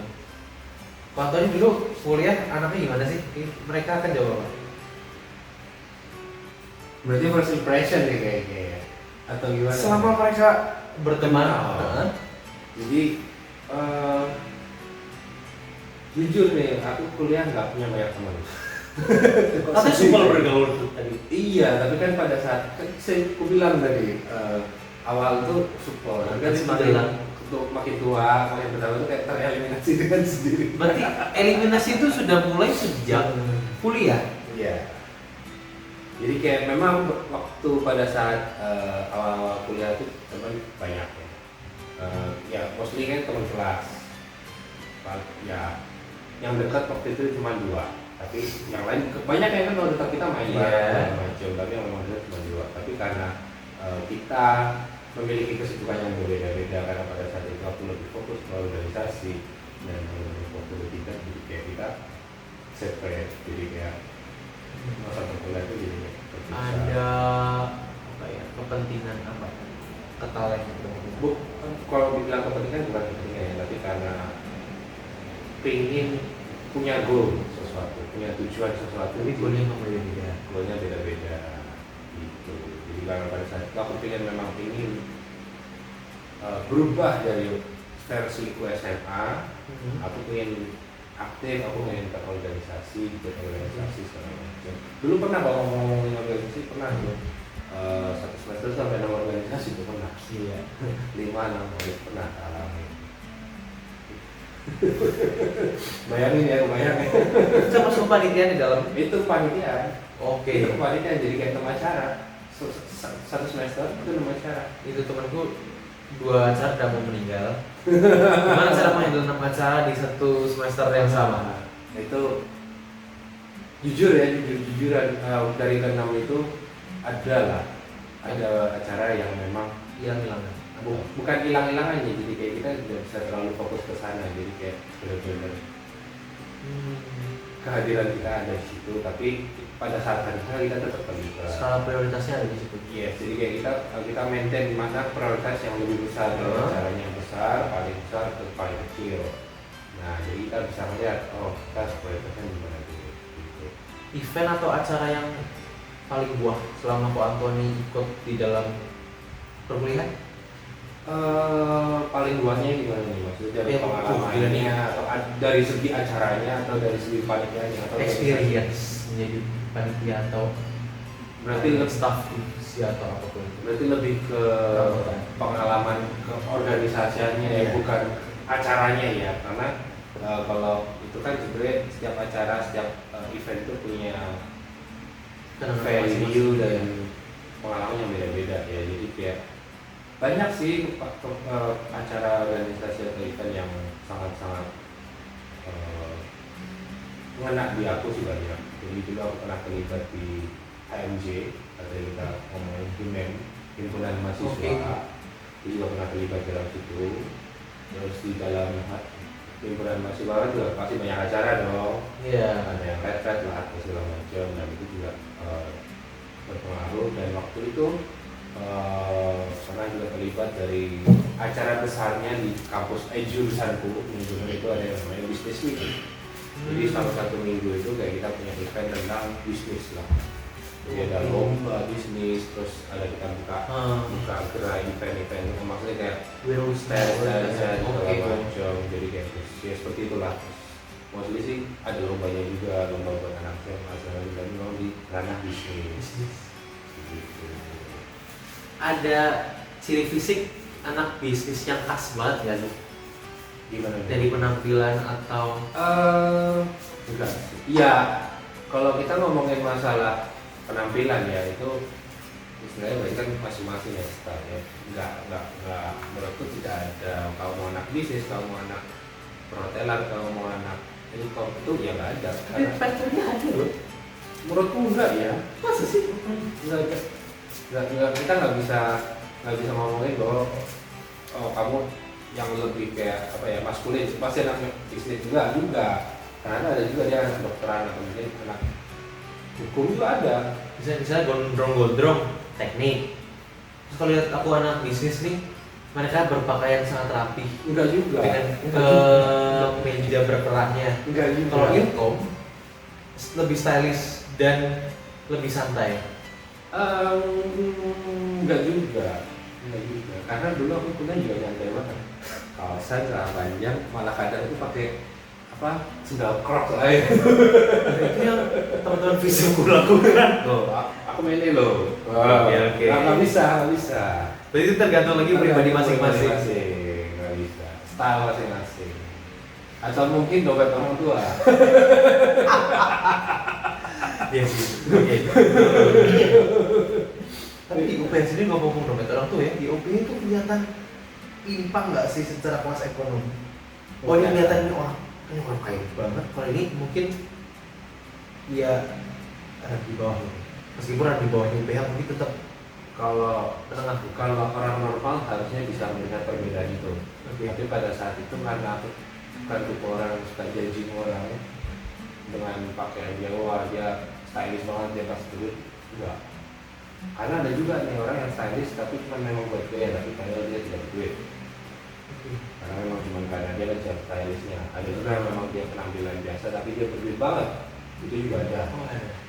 Ko Antoni dulu kuliah anaknya gimana sih? Mereka akan jawab apa? Berarti first impression nih kayaknya, atau gimana? Selama mereka berteman, jadi jujur nih, aku kuliah nggak punya banyak teman. Katanya supel bergaul tuh tadi. Iya, tapi kan pada saat kan aku bilang tadi awal tuh support, kan Semakin semakin untuk makin tua, makin bertambah tuh kayak tereliminasi dengan sendiri. Berarti eliminasi itu sudah mulai sejak kuliah. Iya. Jadi kayak memang waktu pada saat awal-awal kuliah tuh teman banyak ya. Ya mostly kan teman kelas. Ya yang dekat waktu itu cuma 2. Tapi yang lain banyak yang kan kalau dekat kita main bareng macam, tapi yang memang dekat cuma 2. Tapi karena kita memiliki kesibukan yang berbeda-beda, karena pada saat itu aku lebih fokus ke organisasi dan waktu ketiga jadi kayak kita separate, jadi kayak masa berkuliah itu jadi terpisah. Ada apa ya, kepentingan apa? Ketalek itu. Kalau dibilang kepentingan bukan kepentingan ya, tapi karena pengen punya goal sesuatu, punya tujuan sesuatu. Jadi goalnya memang beda-beda. Goalnya beda-beda gitu. Jadi karena pada saat itu aku memang ingin berubah dari versiku SMA. Aku ingin aktif, aku ingin terorganisasi, ikut organisasi segala macam. Dulu pernah kalau ngomongin organisasi pernah tuh 1 semester sampai 6 organisasi itu pernah. Iya. 5-6 kali pernah alami. Bayangin ya, bayangin. Saya masuk panitia di dalam. Itu panitia. Oke. Itu panitia jadi kayak 6 acara. 1 semester itu 6 acara. Itu temanku 2 acara udah mau meninggal. Gimana cara menghandle 6 acara di 1 semester yang sama? Itu jujur ya, jujuran dari ke-6 itu ada acara yang memang Hilang-hilangan. bukan hilang-hilangan ya, jadi kayak kita tidak bisa terlalu fokus ke sana, jadi kayak benar-benar kehadiran kita ada di situ, tapi pada saat hari kita tetap terlibat. Skala prioritasnya ada di situ. Yes, jadi kayak kita maintain mana prioritas yang lebih besar, dari acaranya yang besar, paling besar ke paling kecil. Nah, jadi kita bisa melihat, oh kita prioritasnya gimana dulu. Gitu. Event atau acara yang paling buah selama Ko Antoni ikut di dalam perkuliahan? Paling buahnya gimana nih, maksudnya dari Ya, pengalamannya atau dari segi acaranya atau dari segi panitianya atau Experience menjadi panitia atau berarti staff divisi atau apapun itu. berarti lebih ke pengalaman ke organisasinya ya, Iya. bukan acaranya ya, karena kalau itu kan sebenarnya setiap acara, setiap event itu punya Kenangan value masing-masing. dan pengalaman yang beda-beda ya, jadi kayak banyak sih acara organisasi atau event yang sangat-sangat mengena di aku sih banyak. Jadi dulu aku pernah terlibat di HMJ, atau kita ngomongin HIMEM, himpunan mahasiswa. Oke. Jadi juga pernah terlibat dalam situ. Terus di dalam himpunan mahasiswa kan juga pasti banyak acara dong. Iya. Ada yang red lah atau segala macam, dan itu juga berpengaruh. Dan waktu itu pernah juga terlibat dari acara besarnya di kampus jurusanku. Jurusan itu ada yang namanya Business Week. Jadi selama 1 minggu itu kayak kita punya event tentang bisnis lah. Jadi ada lomba bisnis, terus ada kita buka gerai event-event, maksudnya kayak tes dan segala macam. Jadi kayak ya seperti itulah. Mostly sih ada lombanya juga, lomba buat anak SMA dan memang di ranah bisnis. Gitu. Ada ciri fisik anak bisnis yang khas banget ya lu? Gimana? Dari penampilan atau enggak. Iya, kalau kita ngomongin masalah penampilan ya itu istilahnya berarti kan masing-masing ya style ya. Enggak menurutku tidak ada kalau mau anak bisnis, kalau mau anak perhotelan, kalau mau anak income itu ya nggak ada. tapi patternnya ada loh. Menurutku enggak ya. Masa sih? Enggak, kita nggak bisa ngomongin bahwa kamu yang lebih kayak apa ya maskulin pasti anak bisnis juga karena ada juga dia anak dokteran atau mungkin anak hukum juga ada. Misalnya gondrong-gondrong teknik. Terus kalau lihat aku anak bisnis nih, mereka berpakaian sangat rapi Enggak juga dengan meja berperannya. Enggak juga. Kalau Ilkom lebih stylish dan lebih santai. Enggak juga. Karena dulu aku kuliah juga nyantai banget. Kaosan celana panjang, malah kadang itu pakai apa sendal crocs aja. Itu yang teman-teman visipku lakukan. Loh, aku mainnya loh. Oke. Nggak bisa. Berarti itu tergantung lagi pribadi masing-masing. Nggak bisa. Style masing-masing. Atau mungkin dompet orang tua. Iya sih. Oke. Tapi di UPH sendiri ngomong dompet orang tuh ya, di UPH itu kelihatan timpang nggak sih secara kelas ekonomi? Oh ini kelihatan ini orang kaya banget. Kalau ini mungkin dia ada di bawah, meskipun ada di bawahnya UPH, tapi tetap Kalau menengah. orang normal harusnya bisa melihat perbedaan itu. Oke. Tapi pada saat itu karena aku bukan tipe orang yang suka judging orang dengan pakaian dia, wah dia stylish banget, dia kasih duit, enggak. Karena ada juga nih orang yang stylish tapi cuma memang buat gaya, tapi padahal dia tidak berduit. Karena memang cuma karena dia ngejar stylishnya. Ada juga yang memang dia penampilan biasa tapi dia berduit banget. Itu juga ada.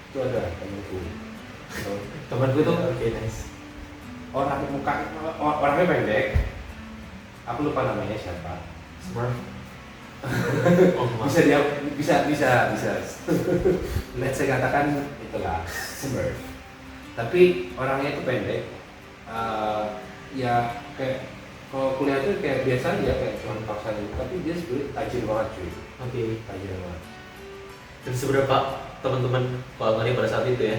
Itu ada temanku. Temanku tuh Oke, nice. orangnya pendek. Aku lupa namanya siapa. Smart. Bisa. Let's say katakan itulah Smurf. Tapi orangnya itu pendek. Ya kayak kalau kuliah tuh kayak biasa aja, kayak cuma paksa gitu. Tapi dia sebenarnya tajir banget cuy. Oke. Tajir banget. Dan seberapa teman-teman kalau tadi pada saat itu ya,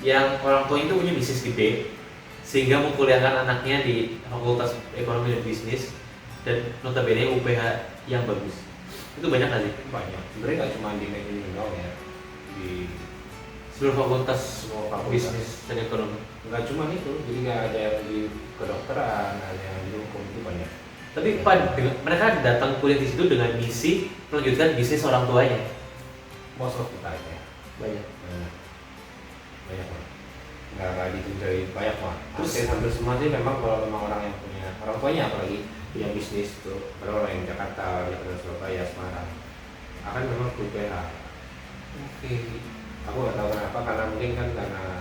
yang orang tua itu punya bisnis gede, sehingga mengkuliahkan anaknya di Fakultas Ekonomi dan Bisnis dan notabene UPH yang bagus. Itu banyak nggak sih? Banyak. Sebenarnya nggak cuma di Medan doang ya. Di Seluruh fakultas semua fakultas. bisnis dan ekonomi. Nggak cuma itu, jadi nggak ada yang di kedokteran, ada yang di hukum, itu banyak. Tapi mereka datang kuliah di situ dengan misi melanjutkan bisnis orang tuanya. Most of the time ya. Banyak. Banyak mah. Nggak ditunjukkan banyak mah. Terus Hampir semua sih memang kalau memang orang yang punya, orang tuanya apalagi punya bisnis tuh, orang yang Jakarta, Surabaya, Semarang, akan memang ke UPH. Oke. Aku nggak tahu kenapa, karena mungkin kan karena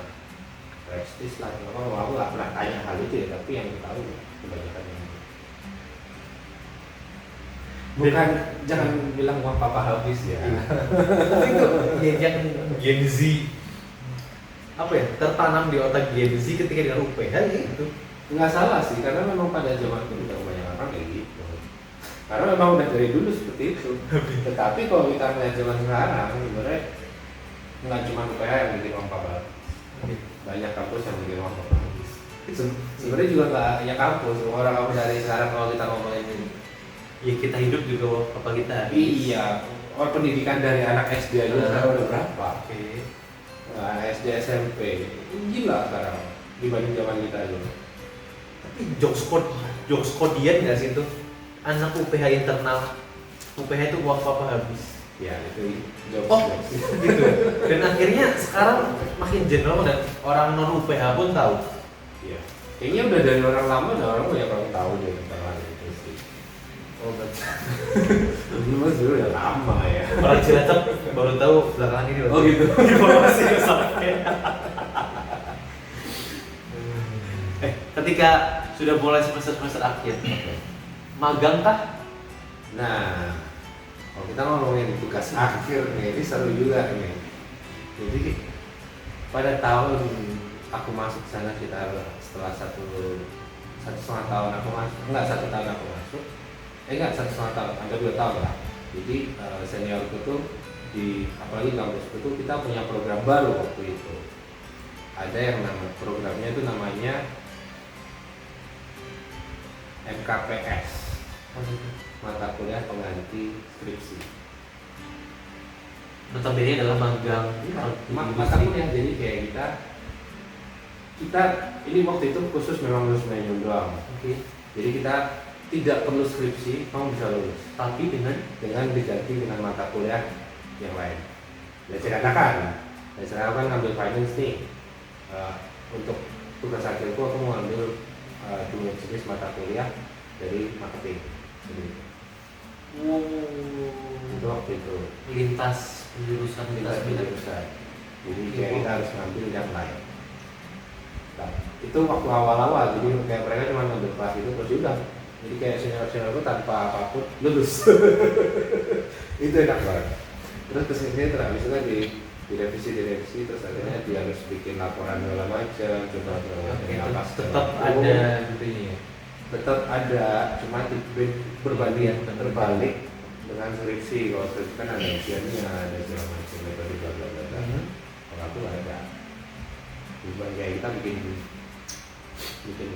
prestis lah. Aku nggak pernah tanya hal itu ya, tapi yang kita tahu kebanyakan yang itu. Bukan, jangan bilang uang papa habis ya. Tapi itu yang Gen Z apa ya, tertanam di otak Gen Z ketika dengan UPH ya itu. Nggak salah sih, karena memang pada zaman itu udah banyak orang kayak gitu. Karena memang udah dari dulu seperti itu. Tetapi kalau kita melihat zaman sekarang, sebenarnya nggak cuma UPH yang bikin uang papa habis. Banyak kampus yang bikin uang papa habis. Sebenarnya juga nggak hanya kampus, orang kampus dari sekarang kalau kita ngomongin ini. Ya kita hidup juga apa kita. Iya, pendidikan dari anak SD aja sekarang udah berapa? Oke. Nah, SD SMP gila sekarang dibanding zaman kita dulu. Tapi jokes kodian nggak sih itu? Anak UPH internal, UPH itu uang papa habis. Ya itu jokes. Oh, gitu. Dan akhirnya sekarang makin general dan orang non UPH pun tahu. Iya. Kayaknya udah dari orang lama, ada orang banyak orang tahu deh tentang hal itu sih. Oh, berarti Dulu mas dulu udah lama ya. orang Cilacap baru tahu belakangan ini. Oh gitu. Informasi yang sampai. Ketika sudah mulai semester akhir, magang kah? Nah, kalau kita ngomongin tugas akhir nih, ini seru juga nih. Jadi pada tahun aku masuk sana sekitar setelah satu setengah tahun aku masuk, enggak 1 tahun aku masuk, enggak 1,5 tahun, hampir 2 tahun lah. Jadi seniorku tuh di apalagi kampusku tuh kita punya program baru waktu itu. Ada yang programnya itu namanya MKPS, mata kuliah pengganti skripsi. Notabene adalah magang Mata kuliah, jadi kayak kita ini waktu itu khusus memang lulus manajemen doang. Oke. Jadi kita tidak perlu skripsi, kamu bisa lulus. Tapi dengan Diganti dengan mata kuliah yang lain. Dan saya katakan, saya kan ngambil finance nih. Untuk tugas akhirku aku mau ambil 2 jenis mata kuliah dari marketing. Jadi, itu waktu itu lintas jurusan kita jurusan. Jadi kayak kita harus ngambil yang lain. Nah, itu waktu awal-awal, jadi kayak mereka cuma ngambil kelas itu terus udah. Jadi kayak senior-seniorku tanpa apapun lulus. Itu enak banget. Terus kesini terus habis itu kan direvisi terus akhirnya dia harus bikin laporan segala macam, coba tetap ada gitu ya. Tetap ada, cuma berbanding terbalik dengan skripsi. Kalau skripsi kan ada ujiannya, ada segala macam, metode bla bla bla bla. Kalau aku nggak ada. Cuma kayak kita bikin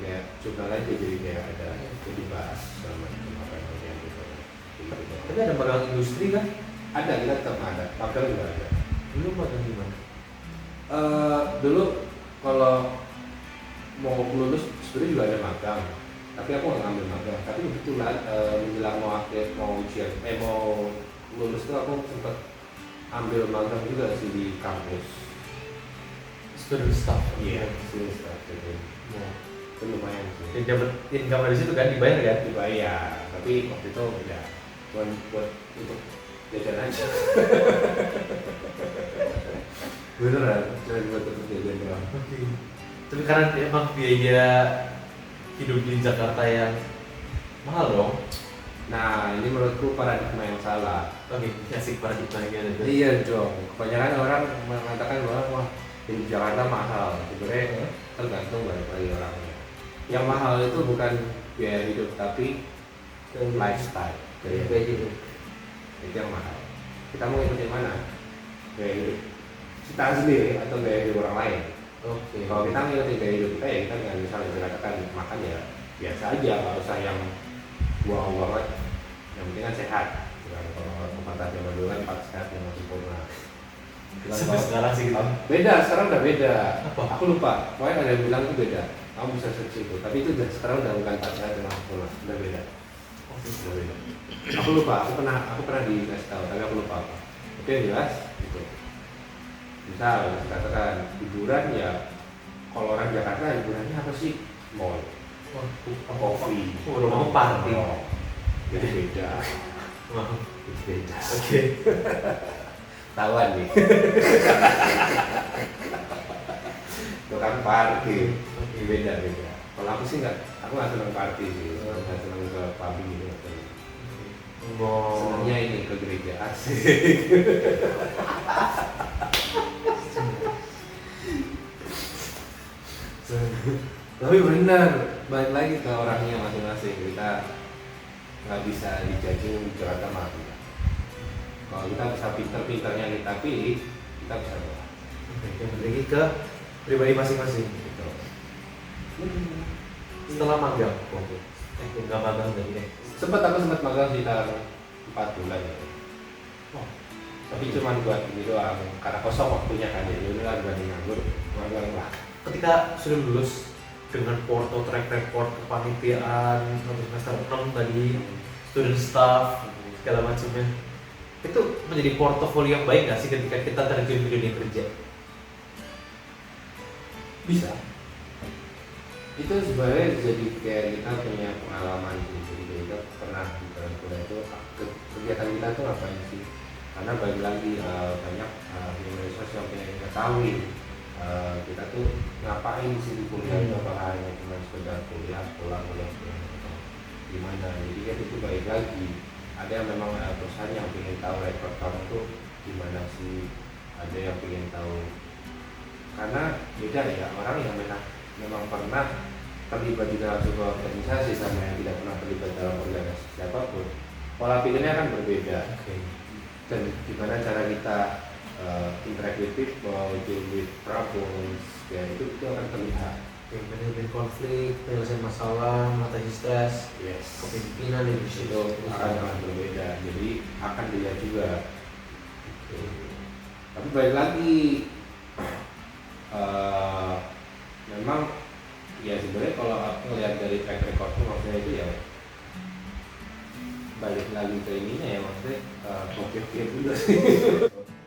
kayak jurnal aja, jadi kayak ada jadi bahas sama apa yang gitu. Tapi ada magang industri kan? Ada, kita tetap ada, magang juga ada. Dulu magang di mana? Dulu kalau mau lulus sebenarnya juga ada magang, tapi aku nggak ngambil magang. Tapi kebetulan menjelang mau ujian, mau lulus tuh aku sempat ambil magang juga sih di kampus. Student staff. Iya, student staff gitu. Itu lumayan sih. Yang dapat income dari situ kan dibayar kan? Dibayar, tapi waktu itu ya buat untuk jajan aja. Beneran, cuma buat untuk jajan doang. Tapi karena emang biaya hidup di Jakarta yang mahal dong. Nah, ini menurutku paradigma yang salah. Oke, asik paradigma gitu. Iya dong, kebanyakan orang mengatakan bahwa wah di Jakarta mahal. Sebenarnya tergantung balik lagi orangnya. Yang mahal itu bukan biaya hidup tapi lifestyle, gaya hidup. Itu yang mahal. Kita mau ikutin mana? Gaya hidup kita sendiri atau gaya hidup orang lain? Oke. Kalau kita ngikutin gaya hidup kita ya kita nggak bisa dikatakan makan ya biasa aja, nggak usah yang buang banget. Yang penting kan sehat. Kalau pepatah zaman dulu kan 4 sehat 5 sempurna. Sampai sekarang sih gitu. Beda, sekarang udah beda. Apa? Aku lupa. Pokoknya ada yang bilang itu beda. Kamu bisa search itu. Tapi itu sekarang udah bukan 4 sehat 5 sempurna. Udah beda. Udah beda. Aku lupa. Aku pernah dikasih tahu, tapi aku lupa apa. Oke, yang jelas gitu. Misal katakan hiburan ya. Kalau orang Jakarta hiburannya apa sih? Mall, kopi, Rumah party. Jadi beda. Itu beda. Oke. Tawan nih. Tukang party. Beda. Kalau aku sih aku nggak senang party sih. Nggak senang ke pubing gitu. Senangnya ini ke gereja asik. Tapi benar, balik lagi ke orangnya masing-masing. Kita nggak bisa dijajing di Jakarta mah. Kalau kita bisa pinter-pinternya kita pilih, kita bisa buat. Yang lagi ke pribadi masing-masing. Gitu. Setelah magang, nggak magang tadi deh. Aku sempat magang sekitar 4 bulan ya. Oh. Tapi cuma buat ini doang, karena kosong waktunya kan. Jadi udah dibanding nganggur, magang lah. Ketika sudah lulus dengan porto track record kepanitiaan untuk semester 6 tadi, student staff segala macamnya, itu menjadi portofolio yang baik nggak sih ketika kita terjun ke dunia kerja? Bisa. Itu sebenarnya jadi kayak kita punya pengalaman sih. Jadi kita pernah di dalam kuliah itu kegiatan kita tuh ngapain sih? Karena bagi lagi banyak Indonesia yang pengen ketahui kita tuh ngapain sih di kuliah itu, apakah hanya cuma sekedar kuliah pulang gimana. Jadi kan itu balik lagi ada yang memang perusahaan yang pengen tahu rekor kamu tuh gimana sih, ada yang pengen tahu karena beda ya orang yang memang pernah terlibat di dalam sebuah organisasi sama yang tidak pernah terlibat dalam organisasi siapapun, pola pikirnya kan berbeda. Dan gimana cara kita interact with people, deal with problems, ya itu akan terlihat. Manajemen konflik, penyelesaian masalah, mengatasi stres, kepemimpinan di situ akan berbeda. Jadi akan dilihat juga. Tapi balik lagi, memang ya sebenarnya kalau aku ngelihat dari track record tuh maksudnya itu ya balik lagi ke ininya ya, maksudnya pikir juga sih.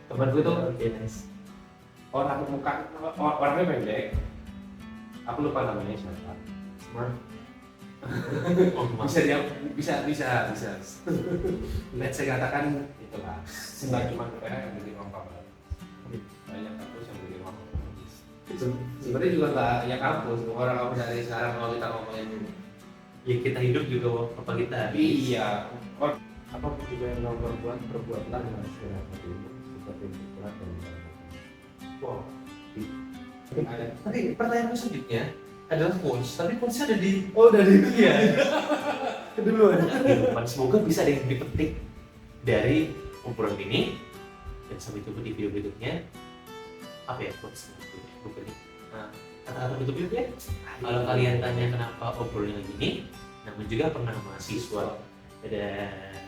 Temanku tuh orangnya pendek, aku lupa namanya siapa. Smart. bisa let's say katakan itulah nggak cuma PH yang bikin uang banget, banyak kampus yang bikin uang banget. Sebenarnya juga nggak hanya kampus, orang kampus dari sekarang kalau kita ngomongin Ya kita hidup juga apa kita. iya, juga yang nggak berbuat, berbuatlah dengan segala hatimu seperti berbuat dan Wow. Ada. Tapi pertanyaan selanjutnya adalah quotes, tapi quotesnya ada di dari iya. keduluan. Kehidupan. Semoga bisa ada yang dipetik dari obrolan ini, dan sampai jumpa di video berikutnya. Apa ya quotes berikutnya? Nah, kata-kata berikutnya ya. Kalau kalian tanya kenapa obrolannya gini, namun juga pernah mahasiswa. Dadah.